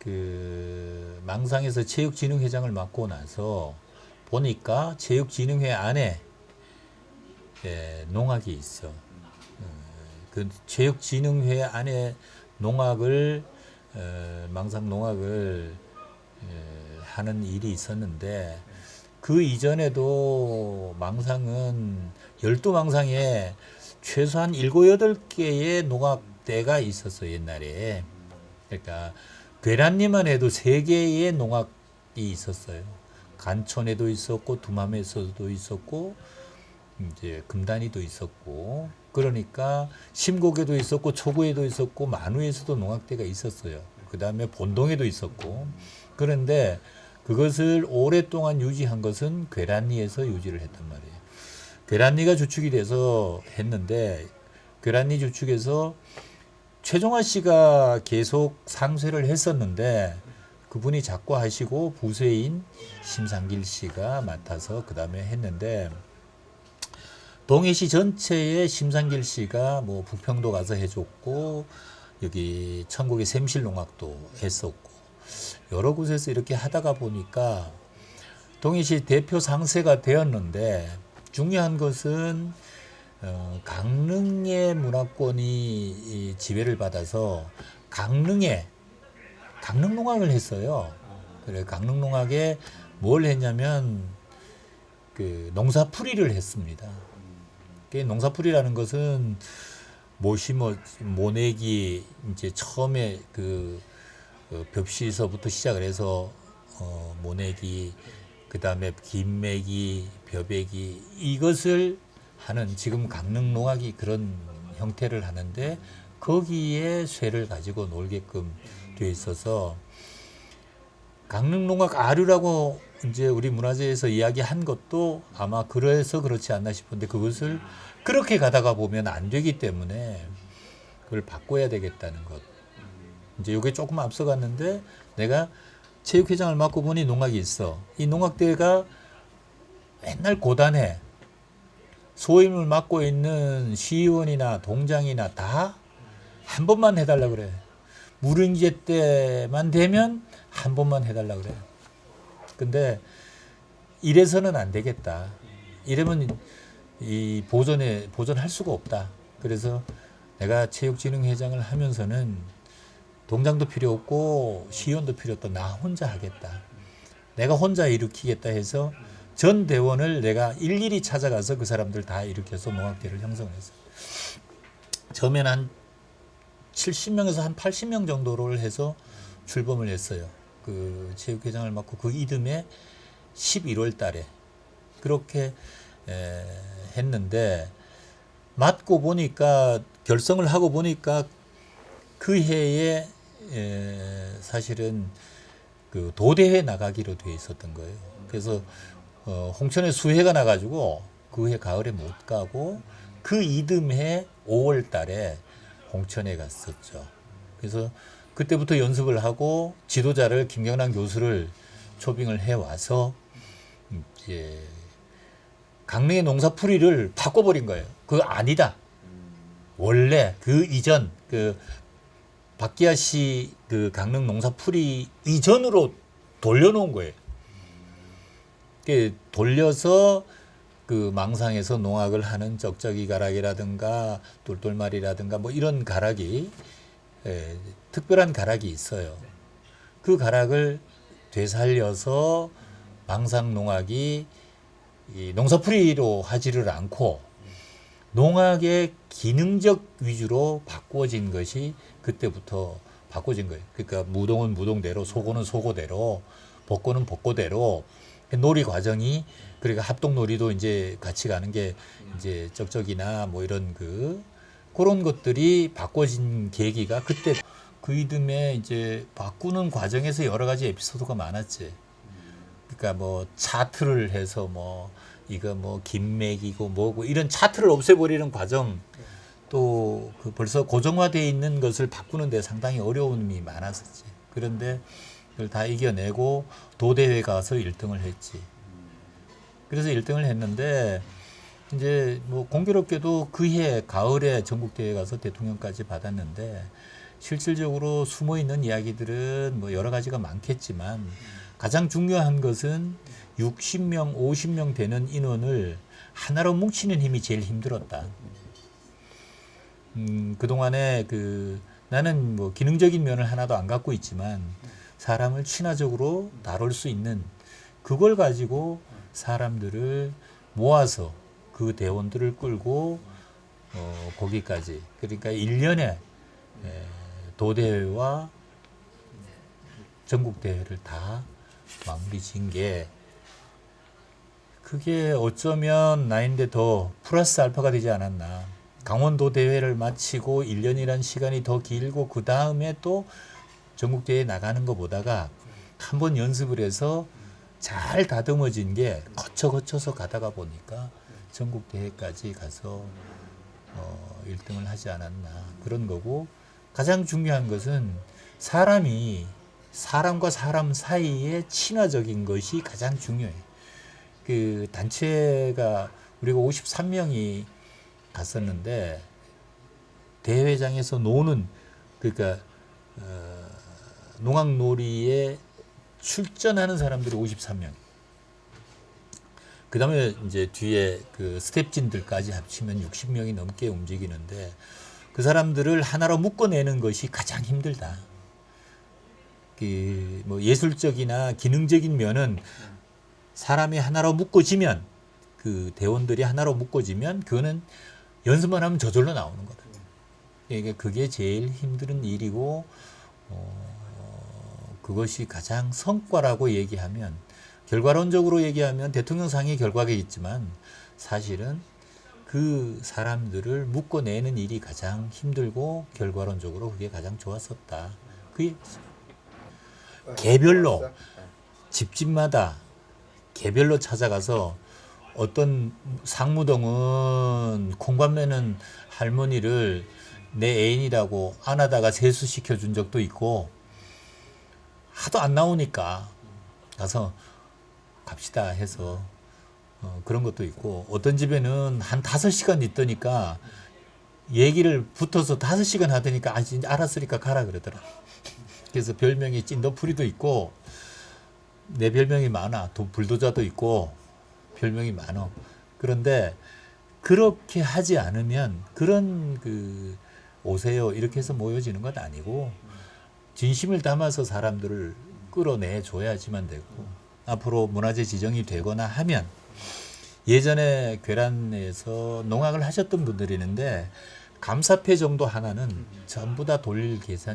그 망상에서 체육진흥회장을 맡고 나서 보니까 체육진흥회 안에 농악이 있어. 그 체육진흥회 안에 농악을 망상 농악을 하는 일이 있었는데 그 이전에도 망상은 12망상에 최소한 7, 8개의 농악대가 있었어 옛날에. 그러니까 괴란리만 해도 3개의 농악이 있었어요. 간촌에도 있었고 두맘에서도 있었고 이제 금단이도 있었고 그러니까 심곡에도 있었고 초구에도 있었고 만우에서도 농악대가 있었어요. 그 다음에 본동에도 있었고 그런데 그것을 오랫동안 유지한 것은 괴란리에서 유지를 했단 말이에요. 괴란리가 주축이 돼서 했는데 괴란리 주축에서 최종화 씨가 계속 상쇄를 했었는데 그분이 자꾸 하시고 부쇄인 심상길 씨가 맡아서 그 다음에 했는데 동해시 전체에 심상길 씨가 뭐 부평도 가서 해줬고 여기 천국의 샘실농악도 했었고 여러 곳에서 이렇게 하다가 보니까 동해시 대표 상세가 되었는데 중요한 것은 강릉의 문화권이 지배를 받아서 강릉에 강릉농악을 했어요. 그래 강릉농악에 뭘 했냐면 그 농사풀이를 했습니다. 그 농사풀이라는 것은 모내기 이제 처음에 그 벽시서부터 시작을 해서 모내기 그다음에 김매기 벼베기 이것을 하는 지금 강릉농악이 그런 형태를 하는데 거기에 쇠를 가지고 놀게끔 되어 있어서 강릉농악 아류라고 이제 우리 문화재에서 이야기한 것도 아마 그래서 그렇지 않나 싶은데 그것을 그렇게 가다가 보면 안 되기 때문에 그걸 바꿔야 되겠다는 것. 이제 이게 조금 앞서갔는데 내가 체육회장을 맡고 보니 농악이 있어. 이 농악대가 맨날 고단해. 소임을 맡고 있는 시의원이나 동장이나 다 한 번만 해달라 그래. 무릉제 때만 되면 한 번만 해달라 그래. 근데 이래서는 안 되겠다. 이러면 이 보존할 수가 없다. 그래서 내가 체육진흥회장을 하면서는 동장도 필요 없고 시의원도 필요 없다. 나 혼자 하겠다. 내가 혼자 일으키겠다 해서 전 대원을 내가 일일이 찾아가서 그 사람들 다 일으켜서 농악대를 형성했어요. 처음에는 한 70명에서 한 80명 정도를 해서 출범을 했어요. 그 체육회장을 맡고 그 이듬해 11월 달에 그렇게 했는데 맡고 보니까 결성을 하고 보니까 그 해에 사실은 그 도대회 나가기로 돼 있었던 거예요. 그래서 홍천에 수해가 나가지고 그 해 가을에 못 가고 그 이듬해 5월 달에 홍천에 갔었죠. 그래서 그때부터 연습을 하고 지도자를 김경란 교수를 초빙을 해와서 이제 강릉의 농사풀이를 바꿔버린 거예요. 그거 아니다. 원래 그 이전 그 박기아 씨 그 강릉 농사풀이 이전으로 돌려놓은 거예요. 돌려서 그 망상에서 농악을 하는 쩍쩍이 가락이라든가 똘똘말이라든가 뭐 이런 가락이 특별한 가락이 있어요. 그 가락을 되살려서 망상 농악이 이 농사풀이로 하지를 않고 농악의 기능적 위주로 바꿔진 것이 그때부터 바꿔진 거예요. 그러니까 무동은 무동대로, 소고는 소고대로, 복고는 복고대로 놀이 과정이 그러니까 합동놀이도 이제 같이 가는 게 이제 쩍쩍이나 뭐 이런 그런 것들이 바꿔진 계기가 그때 그 이듬해 이제 바꾸는 과정에서 여러 가지 에피소드가 많았지. 그러니까 뭐 차트를 해서 뭐 이거 뭐 김맥이고 뭐고 이런 차트를 없애버리는 과정 또 그 벌써 고정화되어 있는 것을 바꾸는데 상당히 어려움이 많았었지. 그런데 그걸 다 이겨내고 도대회 가서 1등을 했지. 그래서 1등을 했는데 이제 뭐 공교롭게도 그해 가을에 전국대회 가서 대통령까지 받았는데 실질적으로 숨어 있는 이야기들은 뭐 여러 가지가 많겠지만 가장 중요한 것은 60명, 50명 되는 인원을 하나로 뭉치는 힘이 제일 힘들었다. 그동안에 나는 뭐 기능적인 면을 하나도 안 갖고 있지만 사람을 친화적으로 다룰 수 있는 그걸 가지고 사람들을 모아서 그 대원들을 끌고 거기까지 그러니까 1년에 도대회와 전국대회를 다 마무리 지은 게 그게 어쩌면 나인데 더 플러스 알파가 되지 않았나. 강원도 대회를 마치고 1년이란 시간이 더 길고 그 다음에 또 전국대회에 나가는 것보다가 한번 연습을 해서 잘 다듬어진 게 거쳐서 가다가 보니까 전국대회까지 가서 1등을 하지 않았나 그런 거고 가장 중요한 것은 사람과 사람 사이의 친화적인 것이 가장 중요해요. 그 단체가 우리가 53명이 갔었는데 대회장에서 노는 그러니까 농악놀이에 출전하는 사람들이 53명. 그 다음에 이제 뒤에 그 스텝진들까지 합치면 60명이 넘게 움직이는데 그 사람들을 하나로 묶어내는 것이 가장 힘들다. 그 뭐 예술적이나 기능적인 면은 사람이 하나로 묶어지면 그 대원들이 하나로 묶어지면 그거는 연습만 하면 저절로 나오는 거다. 그러니까 그게 제일 힘든 일이고 그것이 가장 성과라고 얘기하면 결과론적으로 얘기하면 대통령상의 결과가 있지만 사실은 그 사람들을 묶어내는 일이 가장 힘들고 결과론적으로 그게 가장 좋았었다. 그게 개별로 집집마다 개별로 찾아가서 어떤 상무동은 콩밤매는 할머니를 내 애인이라고 안아다가 세수시켜 준 적도 있고 하도 안 나오니까 가서 갑시다 해서 그런 것도 있고 어떤 집에는 한 5시간 있더니까 얘기를 붙어서 5시간 하더니까 진짜 알았으니까 가라 그러더라. 그래서 별명이 찐더풀이도 있고 내 별명이 많아. 불도자도 있고 별명이 많어. 그런데 그렇게 하지 않으면 그런 오세요 이렇게 해서 모여지는 건 아니고 진심을 담아서 사람들을 끌어내 줘야지만 되고 앞으로 문화재 지정이 되거나 하면 예전에 괴란에서 농악을 하셨던 분들이 있는데 감사패 정도 하나는 전부 다 돌 계산